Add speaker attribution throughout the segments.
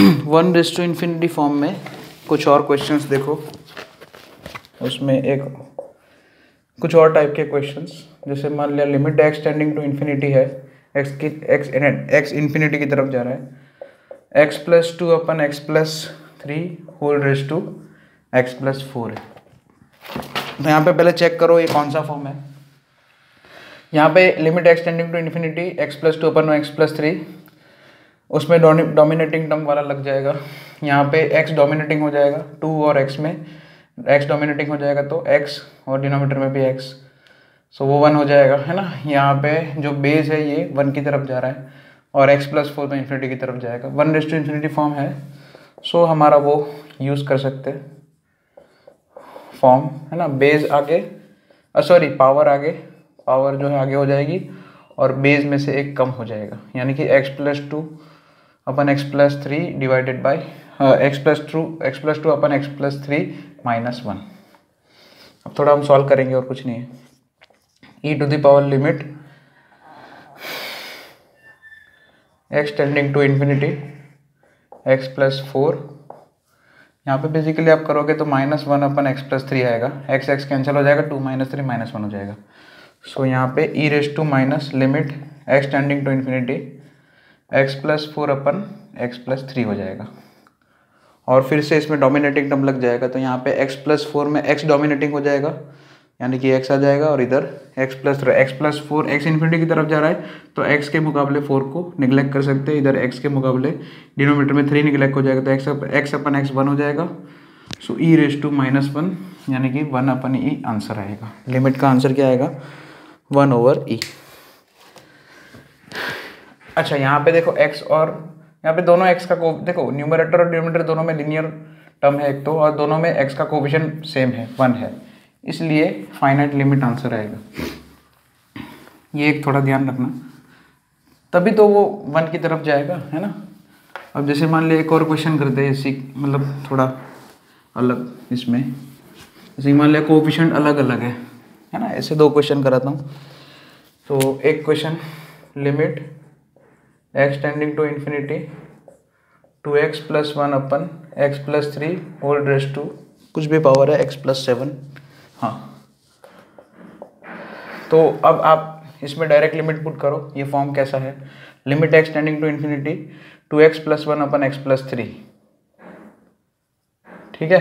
Speaker 1: One raise to infinity form में कुछ और क्वेश्चंस देखो, उसमें एक कुछ और टाइप के क्वेश्चंस, जैसे मान लिया limit x tending to infinity है, एक्स इन्फिनिटी की तरफ जा रहा है, x plus two upon x plus three whole raise to x plus four है। तो यहाँ पे पहले चेक करो ये कौन सा फॉर्म है। यहाँ पे limit x tending to infinity x plus two upon x plus three, उसमें डोमिनेटिंग टर्म वाला लग जाएगा। यहाँ पे x डोमिनेटिंग हो जाएगा, 2 और x में x डोमिनेटिंग हो जाएगा तो x और डिनोमिनेटर में भी x, सो वो 1 हो जाएगा, है ना। यहाँ पे जो बेस है ये 1 की तरफ जा रहा है और x प्लस फोर तो इन्फिनिटी की तरफ जाएगा। One raise to infinity form है, सो हमारा वो यूज़ कर सकते हैं फॉर्म, है ना। बेस आगे सॉरी पावर आगे, पावर जो है आगे हो जाएगी और बेस में से एक कम हो जाएगा, यानी कि x plus two upon x plus three divided by x plus two upon x plus three minus one. अब थोड़ा हम सॉल्व करेंगे और कुछ नहीं है। E to the power limit x tending to infinity x plus four, यहाँ पे बेसिकली आप करोगे तो minus one upon x plus three आएगा, एक्स एक्स कैंसिल हो जाएगा, two minus three minus one हो जाएगा। सो यहाँ पे ई raise to minus limit x tending to infinity x plus four upon x plus three हो जाएगा, और फिर से इसमें डोमिनेटिंग टर्म लग जाएगा, तो यहाँ पे एक्स प्लस फोर में एक्स डोमिनेटिंग हो जाएगा, यानी कि एक्स आ जाएगा, और इधर x plus four x infinity की तरफ जा रहा है तो एक्स के मुकाबले फोर को निगलेक्ट कर सकते हैं, इधर एक्स के मुकाबले डिनोमिनेटर में थ्री निगलेक्ट हो जाएगा, तो एक्स अपन एक्स वन हो जाएगा। So e raise to minus one, यानी कि वन अपन ई आंसर आएगा। लिमिट का आंसर क्या आएगा? 1/e। अच्छा, यहाँ पे देखो x और यहाँ पे दोनों x का देखो न्यूमरेटर और डिनोमिनेटर दोनों में लीनियर टर्म है एक तो, और दोनों में x का कोफिशिएंट सेम है, 1 है, इसलिए फाइनाइट लिमिट आंसर आएगा। ये एक थोड़ा ध्यान रखना, तभी तो वो 1 की तरफ जाएगा, है ना। अब जैसे मान लिया एक और क्वेश्चन करते हैं इसी, मतलब थोड़ा अलग इसमें, जैसे मान लिया कोफिशिएंट अलग अलग है ना, ऐसे दो क्वेश्चन कराता हूँ। तो एक question limit x tending to infinity two x plus one upon x plus three whole raise to कुछ भी पावर है एक्स प्लस सेवन। हाँ, तो अब आप इसमें डायरेक्ट लिमिट पुट करो। ये फॉर्म कैसा है? Limit x tending to infinity two x plus one upon x plus three, ठीक है।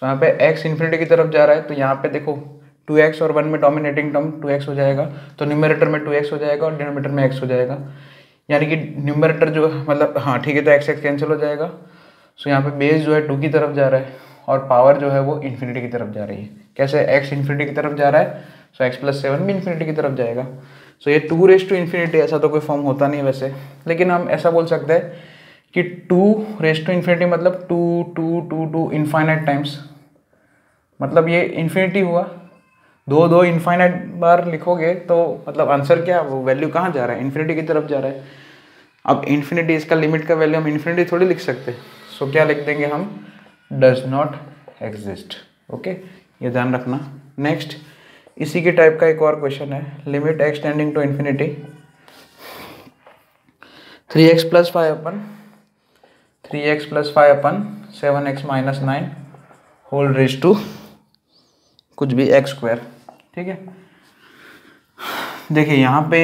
Speaker 1: सो यहाँ पे x इन्फिनिटी की तरफ जा रहा है, तो यहाँ पे देखो 2x और 1 में डोमिनेटिंग टर्म 2x हो जाएगा, तो न्यूमरेटर में 2x हो जाएगा और डिनोमिनेटर में x हो जाएगा, यानी कि न्यूमरेटर जो मतलब हाँ ठीक है, तो x कैंसिल हो जाएगा। सो यहाँ पे बेस जो है 2 की तरफ जा रहा है और पावर जो है वो इन्फिनिटी की तरफ जा रही है। कैसे? x इन्फिनिटी की तरफ जा रहा है, सो x प्लस सेवन भी इन्फिनिटी की तरफ जाएगा। सो ये 2 रेज़ टू इन्फिनिटी, ऐसा तो कोई फॉर्म होता नहीं है वैसे, लेकिन हम ऐसा बोल सकते हैं कि 2 रेज़ टू इन्फिनिटी मतलब 2 इनफाइनाइट टाइम्स, मतलब ये इन्फिनिटी हुआ, दो इनफाइनाइट बार लिखोगे तो मतलब आंसर क्या, वो वैल्यू कहाँ जा रहा है? इन्फिनिटी की तरफ जा रहा है। अब इन्फिनिटी, इसका लिमिट का वैल्यू हम इन्फिनिटी थोड़ी लिख सकते, सो क्या लिख देंगे हम? Does not exist. ओके, ये ध्यान रखना। नेक्स्ट, इसी के टाइप का एक और क्वेश्चन है, limit x tending to infinity 3x plus five upon 7x minus 9 whole raise to कुछ भी x स्क्वायर, ठीक है। देखिए यहाँ पे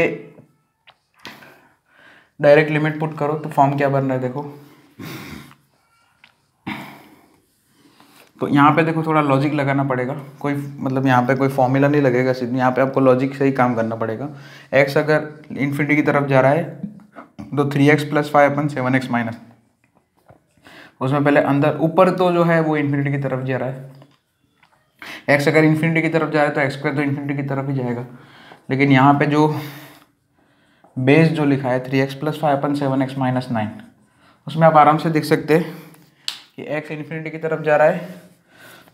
Speaker 1: डायरेक्ट लिमिट पुट करो तो फॉर्म क्या बन रहा है देखो। तो यहाँ पे देखो थोड़ा लॉजिक लगाना पड़ेगा, कोई मतलब यहाँ पे कोई फॉर्मूला नहीं लगेगा सीधे, यहाँ पे आपको लॉजिक से ही काम करना पड़ेगा। x अगर इन्फिनिटी की तरफ जा रहा है तो 3x plus five upon 7x minus, उसमें पहले अंदर ऊपर तो जो है वो इन्फिनिटी की तरफ जा रहा है, x अगर इन्फिनिटी की तरफ जा रहा है तो x स्क्वायर तो इन्फिनिटी की तरफ ही जाएगा, लेकिन यहाँ पे जो बेस जो लिखा है 3x plus five upon 7x minus 9, उसमें आप आराम से देख सकते हैं कि x इन्फिनिटी की तरफ जा रहा है,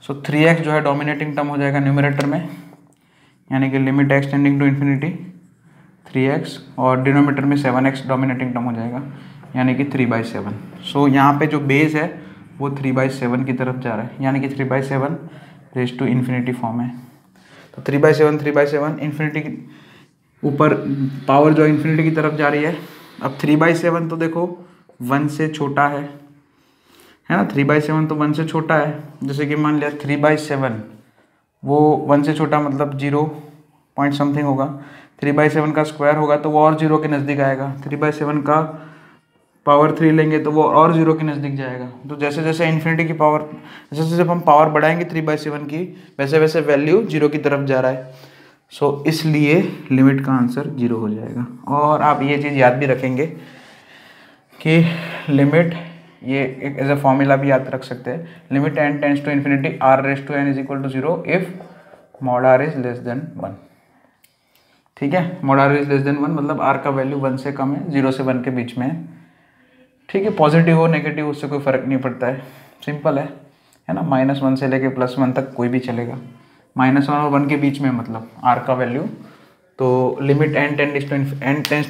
Speaker 1: सो 3x जो है डोमिनेटिंग टर्म हो जाएगा न्यूमरेटर में, यानी कि limit x tending to infinity 3x और डिनोमिनेटर में 7x डोमिनेटिंग टर्म हो जाएगा, यानी कि 3/7। सो यहाँ पे जो बेस है वो 3/7 की तरफ जा रहा है, यानी कि 3/7 रेज़ टू इन्फिनिटी फॉर्म है। तो 3/7 इन्फिनिटी की ऊपर पावर जो इन्फिनिटी की तरफ जा रही है। अब 3/7 तो देखो 1 से छोटा है ना, 3/7 तो 1 से छोटा है। जैसे कि मान लिया 3/7 वो 1 से छोटा मतलब 0 पॉइंट समथिंग होगा। 3/7 का स्क्वायर होगा तो वो और 0 के नज़दीक आएगा। 3/7 का पावर 3 लेंगे तो वो और 0 के नज़दीक जाएगा। तो जैसे जैसे इन्फिनिटी की पावर, जैसे जैसे हम पावर बढ़ाएंगे 3/7 की, वैसे वैसे वैल्यू 0 की तरफ जा रहा है। सो इसलिए लिमिट का आंसर 0 हो जाएगा। और आप ये चीज़ याद भी रखेंगे कि लिमिट, ये एक एज ए फॉर्मूला भी याद रख सकते हैं, limit n tends to infinity r⁻n is equal to 0 if mod r is less than 1। ठीक है, mod r is less than 1 मतलब r का वैल्यू 1 से कम है, 0 से 1 के बीच में है। ठीक है, पॉजिटिव हो नेगेटिव उससे कोई फ़र्क नहीं पड़ता है, सिंपल है ना। -1 से लेके +1 तक कोई भी चलेगा, -1 और 1 के बीच में मतलब r का वैल्यू। तो limit n tends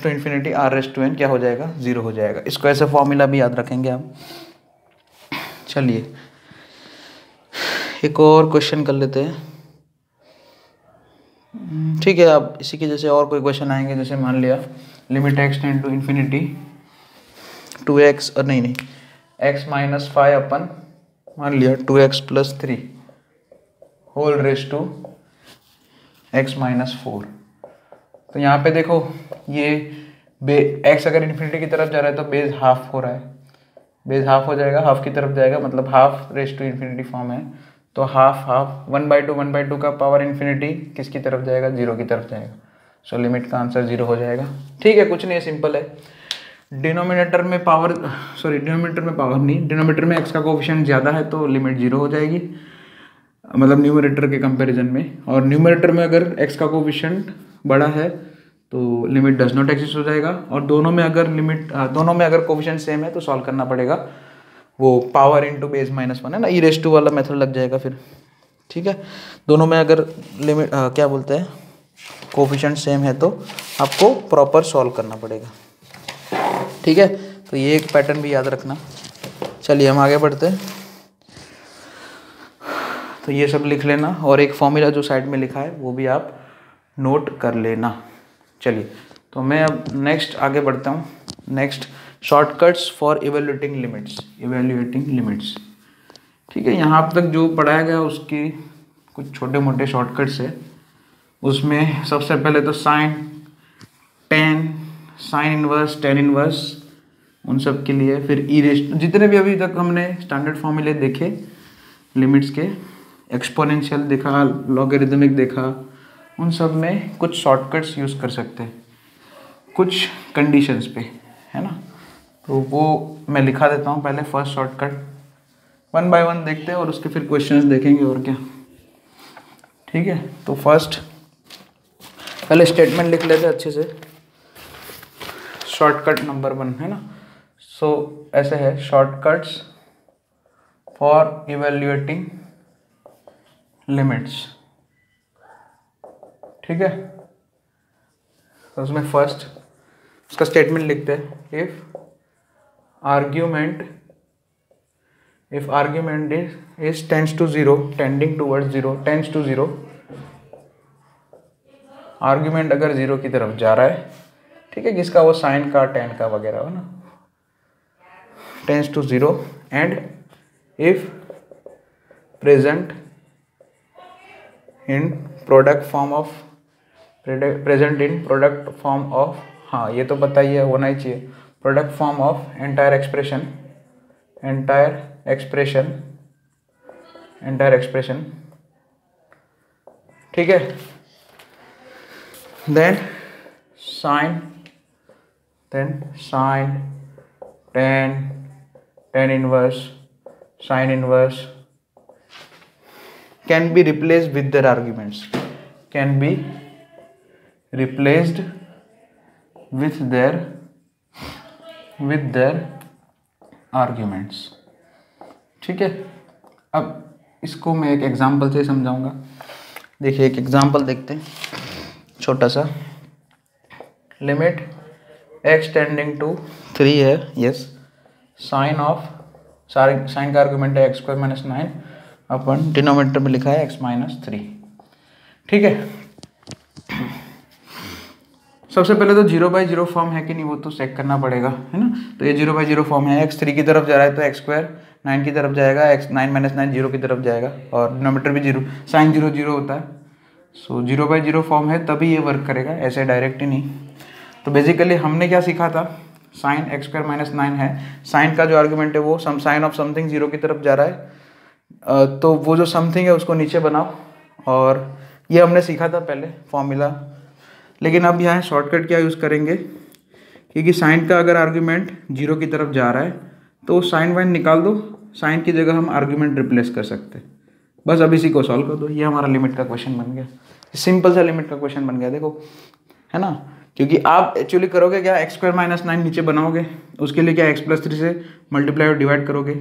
Speaker 1: to infinity r⁻n क्या हो जाएगा, 0 हो जाएगा। इसको ऐसा फॉर्मूला भी याद रखेंगे आप। चलिए एक और क्वेश्चन कर लेते हैं। ठीक है, अब इसी के जैसे और कोई क्वेश्चन आएंगे, जैसे मान लिया limit x tend to infinity 2x और नहीं x - 5 अपन मान लिया 2x + 3 whole raise to x - 4। तो यहाँ पे देखो ये x अगर इन्फिनिटी की तरफ जा रहा है तो बेस हाफ हो रहा है, बेस हाफ हो जाएगा, हाफ की तरफ जाएगा मतलब half raise to infinity form है। तो हाफ 1/2 का पावर इन्फिनिटी किसकी तरफ जाएगा, 0 की तरफ जाएगा। सो लिमिट का आंसर 0 हो जाएगा। ठीक है, कुछ नहीं है, सिंपल है। डिनोमिनेटर में पावर नहीं, डिनोमिनेटर में x का कोफिशिएंट ज़्यादा है तो लिमिट 0 हो जाएगी, मतलब न्यूमरेटर के कंपैरिजन में। और न्यूमरेटर में अगर x का कोफिशिएंट बड़ा है तो लिमिट डज नॉट एग्जिस्ट हो जाएगा। और दोनों में अगर कोफिशिएंट सेम है तो सॉल्व करना पड़ेगा, वो पावर इनटू बेस -1 है ना, e⁻² वाला मेथड लग जाएगा फिर। ठीक है, दोनों में अगर लिमिट क्या बोलते हैं कोफिशिएंट सेम है तो आपको प्रॉपर सॉल्व करना पड़ेगा। ठीक है, तो ये एक पैटर्न भी याद रखना। चलिए हम आगे बढ़ते हैं। तो ये सब लिख लेना और एक फॉर्मूला जो साइड में लिखा है वो भी आप नोट कर लेना। चलिए तो मैं अब नेक्स्ट आगे बढ़ता हूँ। Next shortcuts for evaluating limits. ठीक है, यहाँ अब तक जो पढ़ाया गया उसकी कुछ छोटे मोटे शॉर्टकट्स है। उसमें सबसे पहले तो sine, tan, sine inverse, tan inverse, उन सब के लिए। फिर जितने भी अभी तक हमने स्टैंडर्ड फॉर्मूले देखे लिमिट्स के, एक्सपोनेंशियल देखा, लॉगरिदमिक देखा, उन सब में कुछ शॉर्टकट्स यूज़ कर सकते हैं कुछ कंडीशंस पे, है ना। तो वो मैं लिखा देता हूँ पहले। फर्स्ट शॉर्टकट 1 बाय 1 देखते हैं और उसके फिर क्वेश्चंस देखेंगे और क्या। ठीक है, तो फर्स्ट पहले स्टेटमेंट लिख लेते हैं अच्छे से। शॉर्टकट नंबर 1 है ना। सो ऐसे है, शॉर्टकट्स फॉर इवेल्युएटिंग लिमिट्स। ठीक है, तो उसमें फर्स्ट उसका स्टेटमेंट लिखते हैं। If argument is tends to 0 tending towards 0 tends to 0, argument अगर 0 की तरफ जा रहा है, ठीक है, किसका, वो साइन का, टेन का वगैरह हो ना, tends to 0 and if present in product form of, हाँ ये तो पता ही है, होना ही चाहिए, product form of entire expression. ठीक है, then sine tan inverse, sine inverse can be replaced with their arguments, ठीक है। अब इसको मैं एक एग्जांपल से समझाऊंगा। देखिए एक एग्जांपल देखते हैं छोटा सा। लिमिट x टेंडिंग टू 3 है, यस, साइन का आर्गुमेंट है x² - 9, अपन डिनोमिनेटर में लिखा है x - 3। ठीक है, सबसे पहले तो 0/0 फॉर्म है कि नहीं वो तो चेक करना पड़ेगा, है ना। तो ये 0/0 फॉर्म है, x 3 की तरफ जा रहा है तो x स्क्वायर 9 की तरफ जाएगा, x 9 - 9 0 की तरफ जाएगा, और डिनोमीटर भी 0, साइन 0 0 होता है। सो 0/0 फॉर्म है तभी ये वर्क करेगा, ऐसे डायरेक्ट ही नहीं। तो बेसिकली हमने क्या सीखा था, साइन x स्क्वायर -9 है, साइन का जो आर्गूमेंट है वो सम साइन ऑफ समथिंग 0 की तरफ जा रहा है, तो वो जो समथिंग है उसको नीचे बनाओ, और ये हमने सीखा था पहले फॉर्मूला। लेकिन अब यहाँ शॉर्टकट क्या यूज़ करेंगे, क्योंकि साइन का अगर आर्गूमेंट 0 की तरफ जा रहा है तो साइन वाइन निकाल दो, साइन की जगह हम आर्गूमेंट रिप्लेस कर सकते हैं। बस अब इसी को सॉल्व कर दो, ये हमारा लिमिट का क्वेश्चन बन गया, सिंपल सा लिमिट का क्वेश्चन बन गया, देखो, है ना। क्योंकि आप एक्चुअली करोगे क्या, x स्क्वायर -9 नीचे बनाओगे, उसके लिए क्या x+3 से मल्टीप्लाई और डिवाइड करोगे,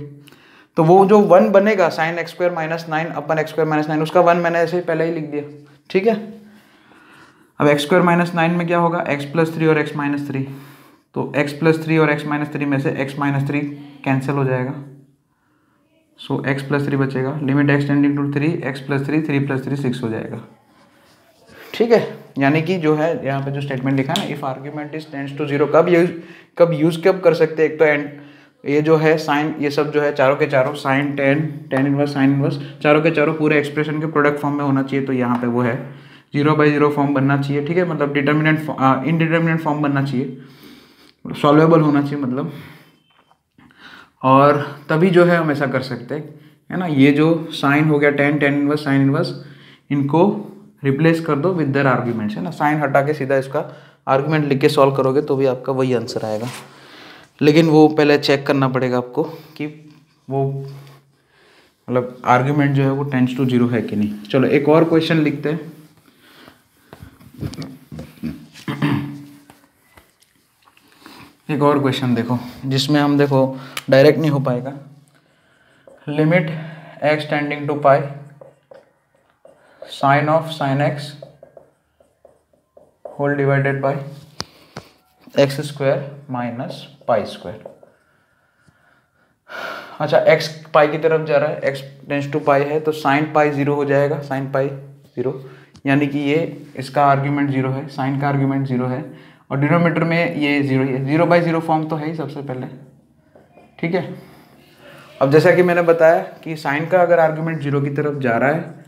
Speaker 1: तो वो जो 1 बनेगा साइन x स्क्वायर -9 अपन x स्क्वायर -9, उसका 1 मैंने ऐसे ही पहले ही लिख दिया, ठीक है। अब x स्क्वायर -9 में क्या होगा, x+3 और x -3, तो x+3 और x -3 में से x -3 कैंसिल हो जाएगा, सो x+3 बचेगा, limit x tending to 3, x+3 3 + 3 6 हो जाएगा, ठीक है। यानी कि जो है यहाँ पे जो स्टेटमेंट लिखा है ना, if argument is tends to 0, कब यूज कर सकते हैं, एक तो एंड ये जो है साइन, ये सब जो है चारों के चारों sine tan inverse sine inverse चारों के चारों पूरे एक्सप्रेशन के प्रोडक्ट फॉर्म में होना चाहिए, तो यहाँ पे वो है 0/0 फॉर्म बनना चाहिए, ठीक है, मतलब डिटर्मिनेंट इनडिटर्मिनेंट फॉर्म बनना चाहिए, सॉल्वेबल होना चाहिए मतलब, और तभी जो है हम ऐसा कर सकते हैं, है ना। ये जो साइन हो गया टेन इनवर्स साइन इनवर्स, इनको रिप्लेस कर दो विद देयर आर्ग्यूमेंट्स, है ना, साइन हटा के सीधा इसका आर्ग्यूमेंट लिख के सॉल्व करोगे तो भी आपका वही आंसर आएगा। लेकिन वो पहले चेक करना पड़ेगा आपको कि वो मतलब आर्ग्यूमेंट जो है वो टेंड्स टू 0 है कि नहीं। चलो एक और क्वेश्चन लिखते हैं। एक और क्वेश्चन देखो, जिसमें हम देखो डायरेक्ट नहीं हो पाएगा, limit x tending to pi sine of sine x whole divided by x square -pi square. अच्छा, x पाई की तरफ जा रहा है, x टेंड्स टू पाई है, तो साइन पाई 0 हो जाएगा, साइन पाई 0, यानी कि ये इसका आर्ग्यूमेंट 0 है, साइन का आर्ग्यूमेंट 0 है, और डिनोमीटर में ये 0 है, 0/0 फॉर्म तो है ही सबसे पहले, ठीक है। अब जैसा कि मैंने बताया कि साइन का अगर आर्ग्यूमेंट 0 की तरफ जा रहा है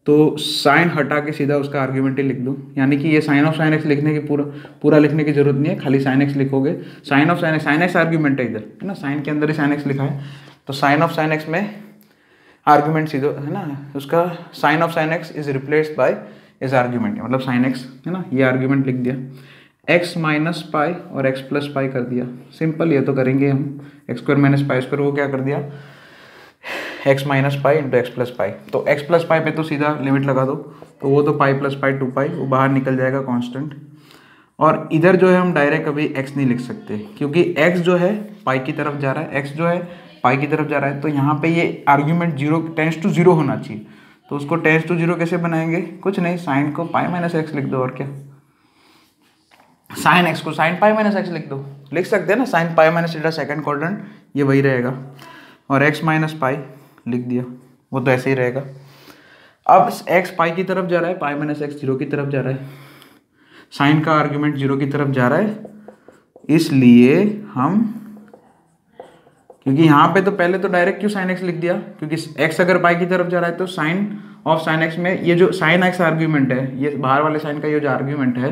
Speaker 1: तो साइन हटा के सीधा उसका आर्ग्यूमेंट ही लिख दो, यानी कि ये साइन ऑफ साइन एक्स लिखने की पूरा लिखने की जरूरत नहीं है, खाली साइन एक्स लिखोगे, sine of sine x argument है इधर, है ना, साइन के अंदर ही साइन एक्स लिखा है, तो साइन ऑफ साइन एक्स में आर्ग्यूमेंट सीधो, है ना, उसका sine of sine x is replaced by इस आर्ग्यूमेंट, मतलब साइन एक्स, है ना, ये आर्ग्यूमेंट लिख दिया, x - पाई और x + पाई कर दिया, सिंपल, ये तो करेंगे हम, x स्क्वायर -पाई स्क्वायर, वो क्या कर दिया, x - पाई इंटू x + पाई, तो x + पाई पे तो सीधा लिमिट लगा दो, तो वो तो पाई + पाई 2 पाई, वो बाहर निकल जाएगा कांस्टेंट, और इधर जो है हम डायरेक्ट अभी x नहीं लिख सकते, क्योंकि x जो है पाई की तरफ जा रहा है, x जो है पाई की तरफ जा रहा है, तो यहाँ पे ये आर्ग्यूमेंट 0 टेंड्स टू 0 होना चाहिए, तो उसको टेंड्स टू 0 कैसे बनाएंगे, कुछ नहीं, साइन को पाई -x लिख दो, और क्या, साइन x को साइन पाई -x लिख दो, लिख सकते हैं ना, साइन पाई - सेकंड क्वाड्रेंट, ये वही रहेगा, और x - पाई लिख दिया, वो तो ऐसे ही रहेगा। अब x पाई की तरफ जा रहा है, पाई -x 0 की तरफ जा रहा है, साइन का आर्ग्यूमेंट 0 की तरफ जा रहा है, इसलिए हम, क्योंकि यहाँ पे तो पहले तो डायरेक्ट क्यों साइन x लिख दिया, क्योंकि x अगर पाई की तरफ जा रहा है तो साइन ऑफ साइन x में ये जो साइन x आर्ग्यूमेंट है, ये बाहर वाले साइन का ये जो आर्ग्यूमेंट है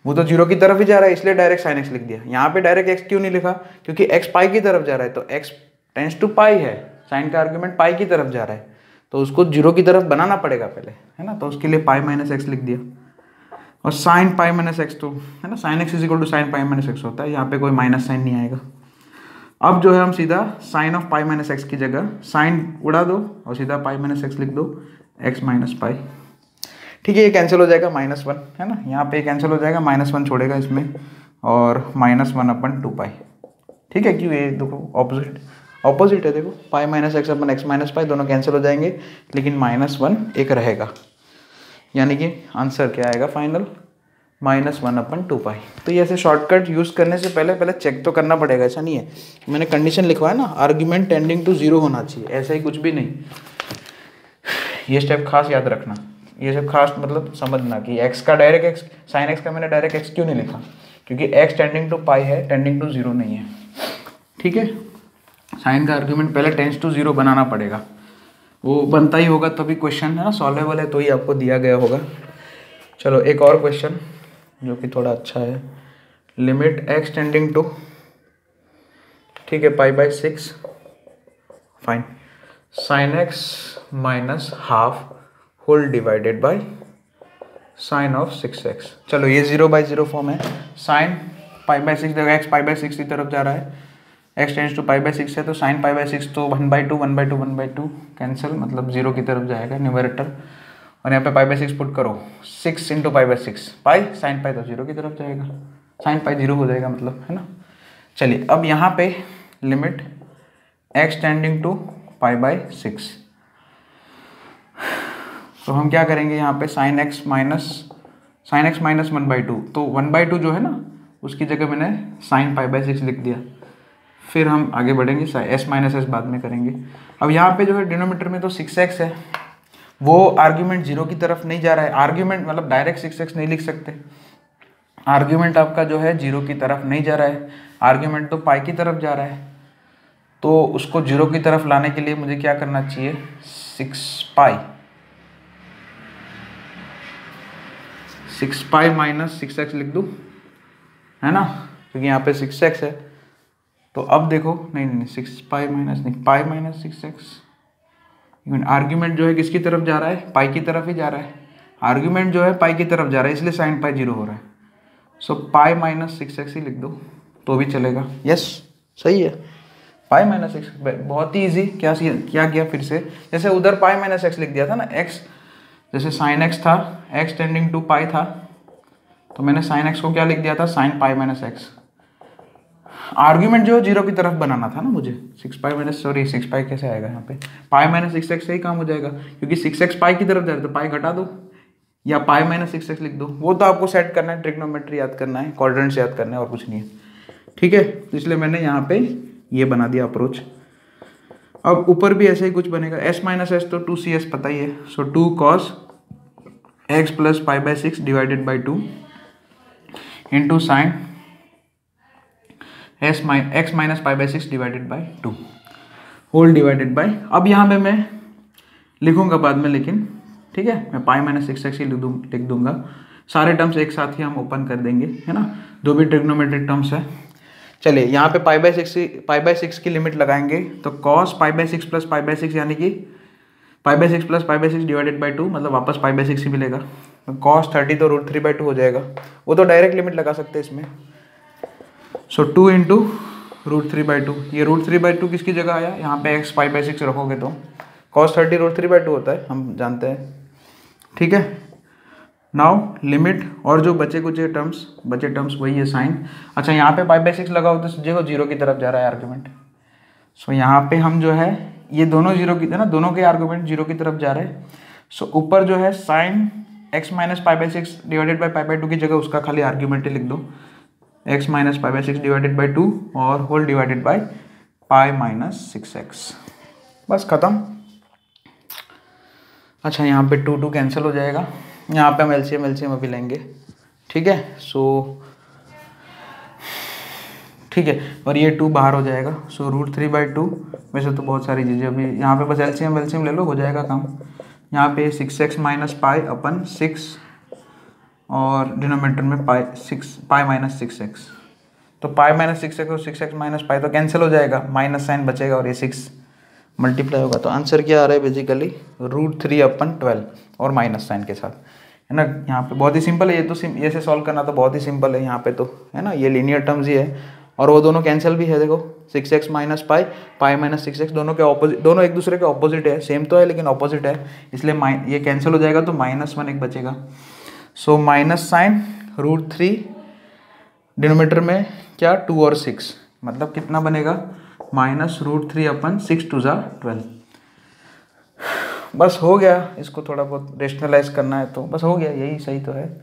Speaker 1: वो तो 0 की तरफ ही जा रहा है, इसलिए डायरेक्ट साइन x लिख दिया। यहाँ पे डायरेक्ट x क्यों नहीं लिखा, क्योंकि x पाई की तरफ जा रहा है, तो x टेंड्स टू पाई है, साइन का आर्ग्यूमेंट पाई की तरफ जा रहा है, तो उसको 0 की तरफ बनाना पड़ेगा पहले, है ना, तो उसके लिए पाई -x लिख दिया, और साइन पाई -x तो, है ना, sine x = sine pi -x होता है, यहाँ पे कोई माइनस साइन नहीं आएगा। अब जो है हम सीधा साइन ऑफ पाई -x की जगह साइन उड़ा दो और सीधा पाई -x लिख दो, x - पाई, ठीक है, ये कैंसिल हो जाएगा, -1, है ना, यहाँ पे कैंसिल हो जाएगा, -1 छोड़ेगा इसमें, और -1/2 पाई, ठीक है, क्यों, ये देखो ऑपोजिट है, देखो पाई -x अपन x - पाई दोनों कैंसिल हो जाएंगे, लेकिन -1 एक रहेगा, यानी कि आंसर क्या आएगा फाइनल, -1/2 पाई। तो ये ऐसे शॉर्टकट यूज़ करने से पहले चेक तो करना पड़ेगा, ऐसा नहीं है, मैंने कंडीशन लिखवाया ना, आर्ग्यूमेंट टेंडिंग टू 0 होना चाहिए, ऐसा ही कुछ भी नहीं, ये स्टेप खास याद रखना, ये सब खास मतलब समझना कि x का डायरेक्ट x, साइन x का मैंने डायरेक्ट x क्यों नहीं लिखा, क्योंकि x टेंडिंग टू पाई है, टेंडिंग टू 0 नहीं है। ठीक है, साइन का आर्ग्यूमेंट पहले टेंड्स टू 0 बनाना पड़ेगा, वो बनता ही होगा तभी क्वेश्चन है ना सॉल्वेबल है, तो ही आपको दिया गया होगा। चलो एक और क्वेश्चन जो कि थोड़ा अच्छा है, लिमिट x टेंडिंग टू, ठीक है, pi by 6, fine, sine x minus half whole divided by sine of 6x। चलो ये 0/0 फॉर्म है, साइन पाई बाई 6 देखो, x पाई बाई 6 की तरफ जा रहा है, x tends to pi by 6 है, तो साइन पाई बाई 6 तो 1/2 1/2 1/2 कैंसिल, मतलब 0 की तरफ जाएगा न्यूमरेटर, और यहाँ पे पाई बाई 6 पुट करो, 6 into pi by 6 pi, sine pi तो 0 की तरफ जाएगा, साइन पाई 0 हो जाएगा मतलब, है ना। चलिए अब यहाँ पे limit x tending to pi by 6, तो हम क्या करेंगे यहाँ पे साइन x माइनस 1/2, तो 1/2 जो है ना उसकी जगह मैंने साइन पाई बाई 6 लिख दिया, फिर हम आगे बढ़ेंगे, s माइनस s बाद में करेंगे। अब यहाँ पे जो है डिनोमीटर में तो 6x है, वो आर्ग्यूमेंट 0 की तरफ नहीं जा रहा है, आर्ग्यूमेंट मतलब डायरेक्ट 6x नहीं लिख सकते, आर्ग्यूमेंट आपका जो है 0 की तरफ नहीं जा रहा है, आर्ग्यूमेंट तो पाई की तरफ जा रहा है, तो उसको 0 की तरफ लाने के लिए मुझे क्या करना चाहिए, 6 पाई माइनस 6x लिख दूँ, है ना, क्योंकि यहाँ पे 6x है, तो अब देखो नहीं 6 पाई माइनस नहीं, पाई माइनस 6x, आर्ग्यूमेंट जो है किसकी तरफ जा रहा है, पाई की तरफ ही जा रहा है, आर्ग्यूमेंट जो है पाई की तरफ जा रहा है, इसलिए साइन पाई 0 हो रहा है, सो पाई माइनस 6x ही लिख दो तो भी चलेगा। यस सही है, पाई माइनस 6, बहुत ही ईजी। क्या किया फिर से, जैसे उधर पाई माइनस x लिख दिया था ना, x जैसे साइन x था, x टेंडिंग टू पाई था, तो मैंने साइन x को क्या लिख दिया था, sine pi minus x, argument जो 0 की तरफ बनाना था ना मुझे, 6 पाई कैसे आएगा यहाँ पे, पाई माइनस 6x से ही काम हो जाएगा, क्योंकि 6x पाई की तरफ जा रहा है तो पाई घटा दो या पाई माइनस 6x लिख दो, वो तो आपको सेट करना है, ट्रिग्नोमेट्री याद करना है, क्वाड्रेंट्स याद करना है और कुछ नहीं है। ठीक है, तो इसलिए मैंने यहाँ पे ये बना दिया अप्रोच। अब ऊपर भी ऐसे ही कुछ बनेगा, s माइनस एस तो 2cs पता ही है, so 2 cos x plus pi by 6 divided by 2 into sine x minus pi by 6 divided by 2 whole divided by, अब यहाँ पे मैं लिखूंगा बाद में लेकिन, ठीक है, मैं पाई माइनस 6x ही लिख दूंगा, सारे टर्म्स एक साथ ही हम ओपन कर देंगे, है ना, जो भी ट्रिग्नोमेट्रिक टर्म्स है। चलिए यहाँ पे पाई बाई 6 की लिमिट लगाएंगे, तो cos pi by 6 plus pi by 6 यानी कि पाई by 6 plus pi by 6 divided by 2, मतलब वापस पाई बाई 6 ही मिलेगा, cos 30 तो √3/2 हो जाएगा, वो तो डायरेक्ट लिमिट लगा सकते हैं इसमें, सो 2 इंटू √3/2, ये √3/2 किसकी जगह आया, यहाँ पे x पाई बाई 6 रखोगे तो cos 30 √3/2 होता है, हम जानते हैं। ठीक है, नाउ लिमिट, और जो बचे टर्म्स वही है साइन। अच्छा यहाँ पे पाई बाई 6 लगाओ तो देखो 0 की तरफ जा रहा है आर्ग्यूमेंट, सो यहाँ पे हम जो है ये दोनों 0 की, है ना, दोनों के आर्ग्यूमेंट 0 की तरफ जा रहे हैं, सो ऊपर जो है sine x minus pi by 6 divided by pi by 2 की जगह उसका खाली आर्ग्यूमेंट ही लिख दो, x minus pi by 6 divided by 2 और whole divided by pi minus 6x, बस खत्म। अच्छा यहाँ पे 2 कैंसिल हो जाएगा, यहाँ पे हम एलसीएम अभी लेंगे, ठीक है, सो ठीक है, और ये 2 बाहर हो जाएगा, सो √3/2, वैसे तो बहुत सारी चीज़ें अभी यहाँ पे बस एलसीएम ले लो, हो जाएगा काम। यहाँ पे 6x माइनस पाई अपन 6 और डिनोमीटर में पाई माइनस 6x, तो पाई माइनस 6x और 6x माइनस पाई तो कैंसिल हो जाएगा, माइनस साइन बचेगा और ये 6 मल्टीप्लाई होगा, तो आंसर क्या आ रहा है बेसिकली √3/12 और माइनस साइन के साथ, है ना। यहाँ पे बहुत ही सिंपल है, ये तो ये से सॉल्व करना तो बहुत ही सिंपल है यहाँ पे, तो है ना, ये लीनियर टर्म्स ही है और वो दोनों कैंसिल भी है, देखो 6x minus pi minus 6x दोनों के ऑपोजिट, दोनों एक दूसरे के ऑपोजिट है, सेम तो है लेकिन ऑपोजिट है, इसलिए ये कैंसिल हो जाएगा तो -1 एक बचेगा, सो माइनस साइन √3, डिनोमीटर में क्या 2 और 6, मतलब कितना बनेगा -√3/6 2 = 12, बस हो गया। इसको थोड़ा बहुत रेशनलाइज करना है तो बस हो गया, यही सही तो है।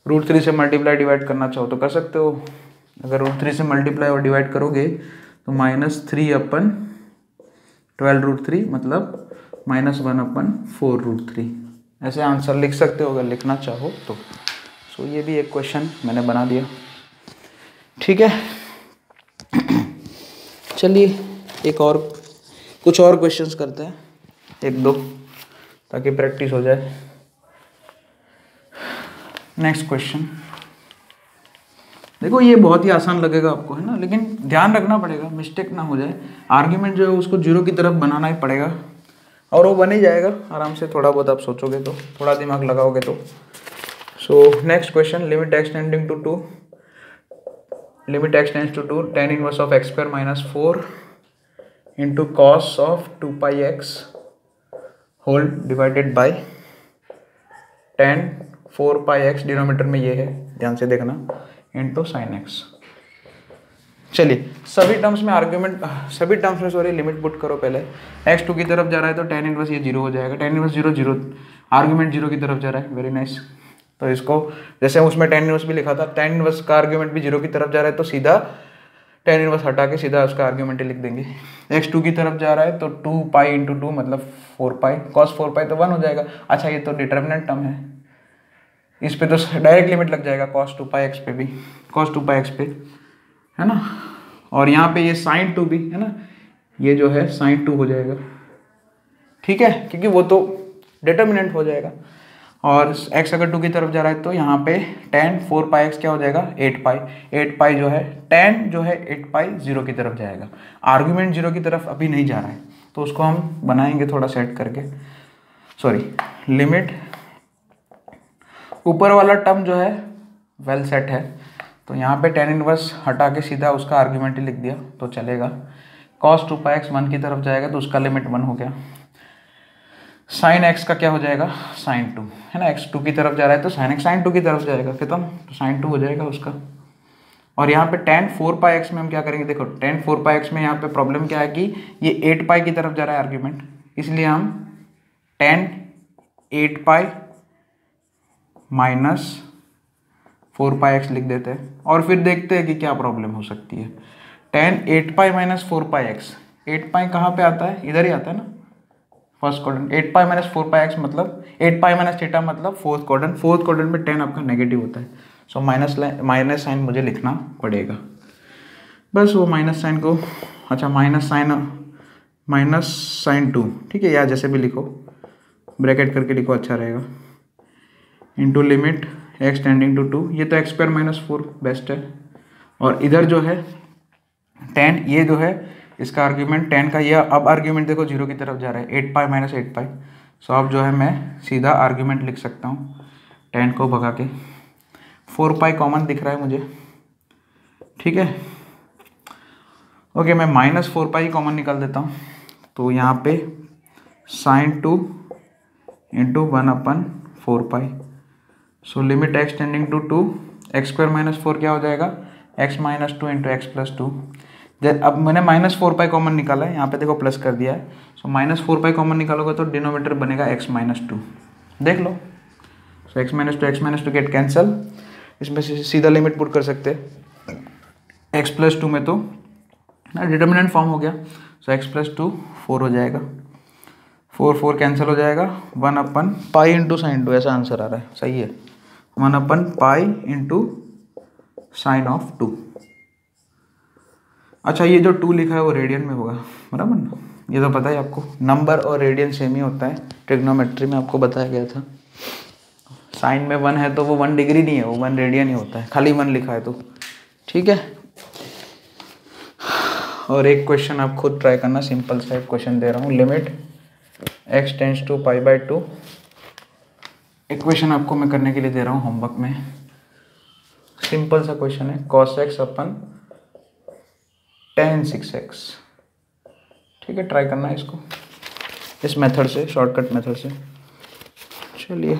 Speaker 1: √3 से मल्टीप्लाई डिवाइड करना चाहो तो कर सकते हो, अगर √3 से मल्टीप्लाई और डिवाइड करोगे तो -3/12 √3 मतलब -1/4 √3, ऐसे आंसर लिख सकते हो अगर लिखना चाहो तो। सो ये भी एक क्वेश्चन मैंने बना दिया। ठीक है, चलिए एक और कुछ और क्वेश्चंस करते हैं, एक दो, ताकि प्रैक्टिस हो जाए। नेक्स्ट क्वेश्चन देखो, ये बहुत ही आसान लगेगा आपको, है ना, लेकिन ध्यान रखना पड़ेगा मिस्टेक ना हो जाए। आर्ग्यूमेंट जो है उसको जीरो की तरफ बनाना ही पड़ेगा, और वो बन ही जाएगा आराम से, थोड़ा बहुत आप सोचोगे तो, थोड़ा दिमाग लगाओगे तो। So next question, limit x tending to 2, limit x tends to 2 tan inverse of x square minus 4 into cos of 2 pi x whole divided by tan 4 pi x, denominator में ये है, ध्यान से देखना, इंटू साइन एक्स। चलिए सभी terms में argument, सभी टर्म्स में सॉरी लिमिट पुट करो पहले। एक्स 2 की तरफ जा रहा है तो tan इनवर्स ये 0 हो जाएगा, tan इनवर्स 0 0, आर्ग्यूमेंट 0 की तरफ जा रहा है, वेरी नाइस। तो इसको जैसे उसमें tan इनवर्स भी लिखा था, tan इनवर्स का आर्ग्यूमेंट भी 0 की तरफ जा रहा है तो सीधा tan इनवर्स हटा के सीधा उसका आर्ग्यूमेंट ही लिख देंगे। एक्स 2 की तरफ जा रहा है तो 2 पाई इंटू 2 मतलब 4 पाई, कॉस 4 पाई तो 1 हो जाएगा। अच्छा ये तो डिटर्मिनेंट टर्म है, इस पे तो डायरेक्ट लिमिट लग जाएगा cos 2 पाई एक्स पे भी, cos 2 पाई एक्स पे, है ना। और यहाँ पे ये sin 2 भी है ना, ये जो है sin 2 हो जाएगा, ठीक है, क्योंकि वो तो डिटर्मिनेंट हो जाएगा। और x अगर 2 की तरफ जा रहा है तो यहाँ पे tan 4 पाई एक्स क्या हो जाएगा, 8 पाई, 8 पाई जो है tan जो है 8 पाई 0 की तरफ जाएगा। आर्ग्यूमेंट 0 की तरफ अभी नहीं जा रहा है तो उसको हम बनाएंगे थोड़ा सेट करके, सॉरी लिमिट, ऊपर वाला टर्म जो है वेल सेट है तो यहाँ पे tan इनवर्स हटा के सीधा उसका आर्ग्यूमेंट ही लिख दिया तो चलेगा। cos 2 पाई एक्स 1 की तरफ जाएगा तो उसका लिमिट 1 हो गया। sin x का क्या हो जाएगा, sin 2, है ना, x 2 की तरफ जा रहा है तो sin x sin 2 की तरफ जाएगा, खत्म, तो sin 2 हो जाएगा उसका। और यहाँ पे tan 4 पाई एक्स में हम क्या करेंगे, देखो tan 4 पाई एक्स में यहाँ पे प्रॉब्लम क्या है कि ये 8 पाई की तरफ जा रहा है आर्ग्यूमेंट, इसलिए हम tan 8 pi minus 4 pi x लिख देते हैं और फिर देखते हैं कि क्या प्रॉब्लम हो सकती है। tan 8 pi minus 4 pi x, 8 पाई कहाँ पे आता है, इधर ही आता है ना, first quadrant. 8 pi minus 4 pi x मतलब 8 पाई माइनस थीटा मतलब फोर्थ क्वाड्रेंट, फोर्थ क्वाड्रेंट में tan आपका नेगेटिव होता है, सो माइनस साइन मुझे लिखना पड़ेगा, बस वो माइनस साइन को, अच्छा माइनस साइन 2, ठीक है, या जैसे भी लिखो, ब्रैकेट करके लिखो अच्छा रहेगा, into limit x tending to 2, ये तो एक्स स्क्वायर माइनस 4 बेस्ट है, और इधर जो है tan, ये जो है इसका आर्ग्यूमेंट tan का, ये अब आर्ग्यूमेंट देखो 0 की तरफ जा रहा है, 8 पाई माइनस 8 पाई, सो अब जो है मैं सीधा आर्ग्यूमेंट लिख सकता हूँ tan को भगा के, 4 पाई कॉमन दिख रहा है मुझे, ठीक है, ओके, मैं माइनस 4 पाई कॉमन निकाल देता हूँ, तो यहाँ पे sin 2 into 1/4 pi, so limit x tending to 2, x square minus 4 क्या हो जाएगा, x minus 2 into x plus 2। अब मैंने माइनस 4 पाई कॉमन निकाला है, यहाँ पे देखो प्लस कर दिया है, सो माइनस 4 पाई कॉमन निकालोगे तो डिनोमीटर बनेगा x माइनस 2, देख लो, so x minus two get cancel, इसमें से सीधा लिमिट पुट कर सकते हैं, x प्लस 2 में तो डिटर्मिनेंट फॉर्म हो गया, सो x प्लस 2 4 हो जाएगा, 4 कैंसिल हो जाएगा, 1/पाई इंटू साइन 2, ऐसा आंसर आ रहा है, सही है, 1/पाई इंटू साइन ऑफ 2। अच्छा ये जो 2 लिखा है वो रेडियन में होगा, बराबर ना, ये तो पता है आपको, नंबर और रेडियन सेम ही होता है, ट्रिग्नोमेट्री में आपको बताया गया था। साइन में 1 है तो वो 1 डिग्री नहीं है, वो 1 रेडियन ही होता है, खाली 1 लिखा है तो, ठीक है। और एक क्वेश्चन आप खुद ट्राई करना, सिंपल सा एक क्वेश्चन दे रहा हूँ, limit x tends to π/2, equation आपको मैं करने के लिए दे रहा हूँ होमवर्क में, सिंपल सा क्वेश्चन है, cos x अपन tan 6x, ठीक है, ट्राई करना है इसको इस मेथड से, शॉर्टकट मेथड से। चलिए